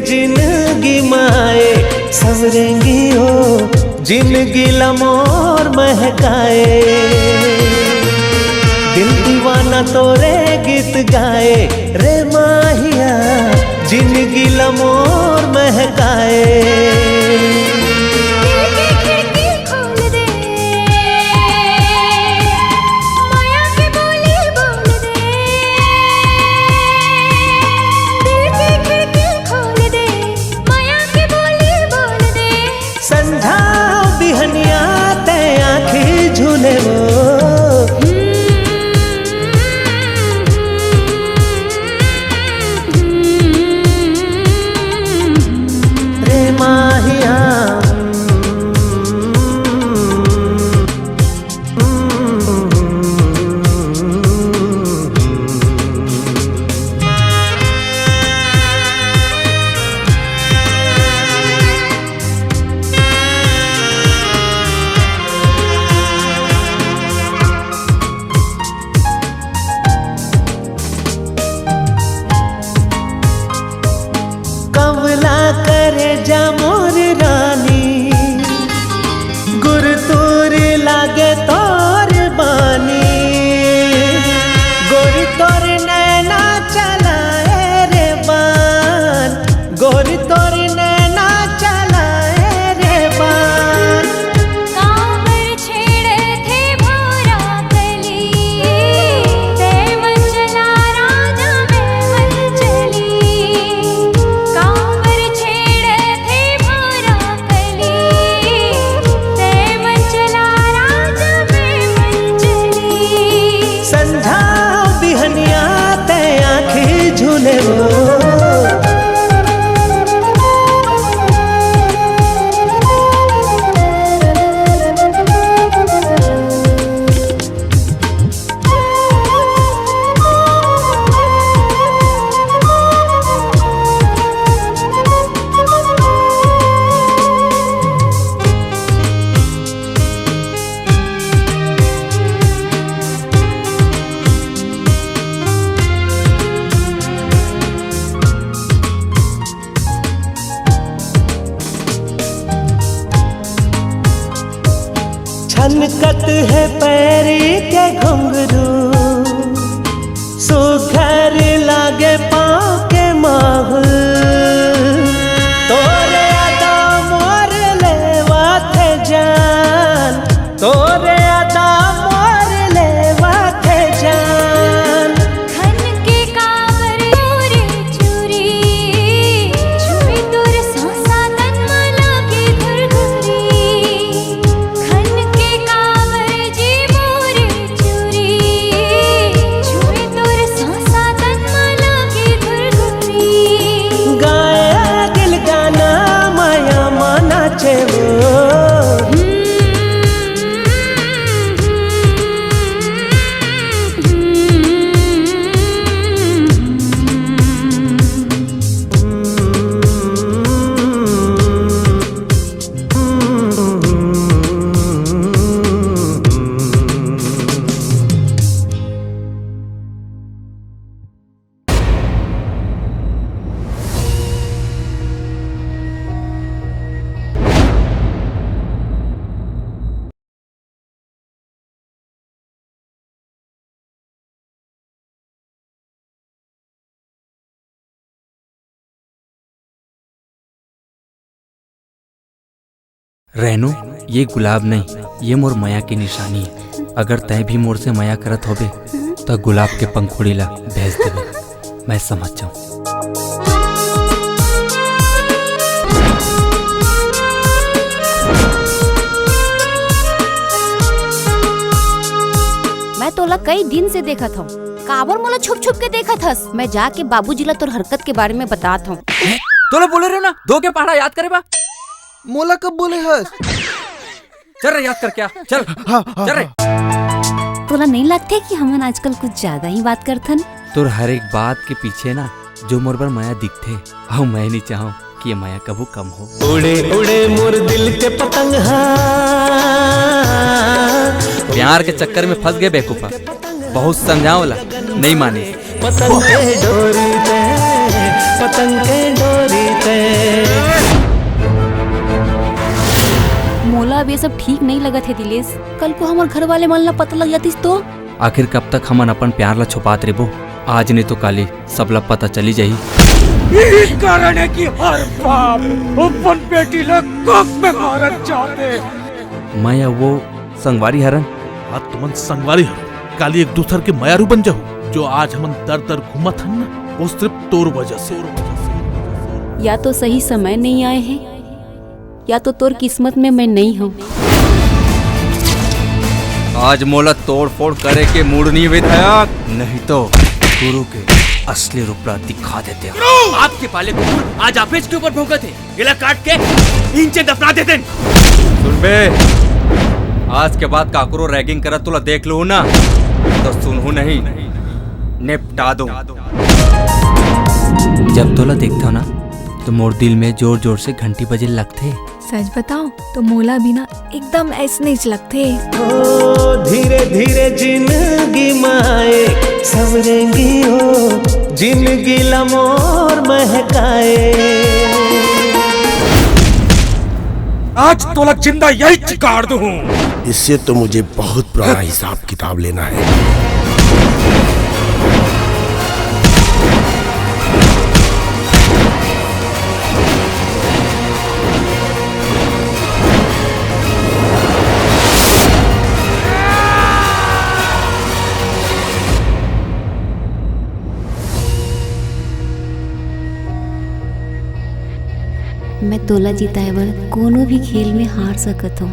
जिंदगी माए सवरेंगी हो, जिंदगी लमोर महकाए। दिल दीवाना तोरे गीत गाए रे माहिया, जिंदगी लमोर महकाए। छनकत है पैरी के घुंघरू, सुघर लागे पाँव के माहुल। तोरे अदा मोर लेवा थे जान, तोरे अदा मोर लेवा थे जान। खन के कांवर मोरे चूरी, छुई दूर सांसा तन मला की घुरघुरी। खन के कांवर जी मोरे चूरी, छुई दूर सांसा तन मला की घुरघुरी। गाया दिल गाना माया माना चे वो, रेनू, ये गुलाब नहीं, ये मोर माया की निशानी है। अगर तय भी मोर से माया करत होबे तो गुलाब के पंखुड़ी ला भेज देबे, मैं समझ जाऊं। मैं तोला कई दिन से देखत हूँ, काबर मोला छुप छुप के देखत हस। मैं जाके बाबूजी ला तोर हरकत के बारे में बतात हूँ। तोला बोले रहे ना दो के पहाड़ा याद करे बा। मोला कब बोले हस? चल रे याद कर क्या, चल चल रे। तोला नहीं लगते कि हमन आजकल कुछ ज्यादा ही बात करथन? तोर हर एक बात के पीछे ना जो मोर पर माया दिखते, और मैं नहीं चाहूँ कि ये माया कबू कम हो। उड़े उड़े मोर दिल के पतंग, प्यार के चक्कर में फंस गए बेवकूफा, बहुत समझाओला नहीं माने। पतंग के डोरी ते, पतंग के डोरी ते मोला अब ये सब ठीक नहीं लगा थे दिलेश। कल को हमारे घर वाले मन ला पता लग जातीस तो आखिर कब तक हमन अपन प्यार ला छुपात रेबो। आज नहीं तो काली सब ला पता चली जाही। यही कारण है कि हर बाप अपन बेटी ला कोख में मारत चाहते। मैं या वो संगवारी हरन आज तुमन संगवारी हर काली एक दूसर के मयारू बन जाओ। जो आज हमन दर दर घूमत हन ना वो सिर्फ तोर वजह से। या तो सही समय नहीं आए हैं या तो तोर किस्मत में मैं नहीं हूँ। आज मोला तोड़ फोड़ करे के मूड नहीं विधायक, नहीं तो गुरु के असली रूप दिखा देते हैं। आपके पाले कुकुर आज आप के ऊपर भौंका थे, गिला काट के नीचे दफना देते। सुन बे, आज के बाद काकरो रैगिंग करत तुला देख लू ना तो सुनहू नहीं निपटा दो। जब तोला देखता हो ना तो मोर दिल में जोर जोर से घंटी बजे लगते। सच बताओ तो मोला भी ना एकदम ऐसे नहीं लगते। ओ धीरे धीरे जिंदगी माए सवरेंगी हो, जिंदगी लमोर महकाए। आज तो लग जिंदा यही चिकाड़ दूं। इससे तो मुझे बहुत पुराना हिसाब किताब लेना है। मैं तोला जिताए बर कोनो भी खेल में हार सकत हूँ।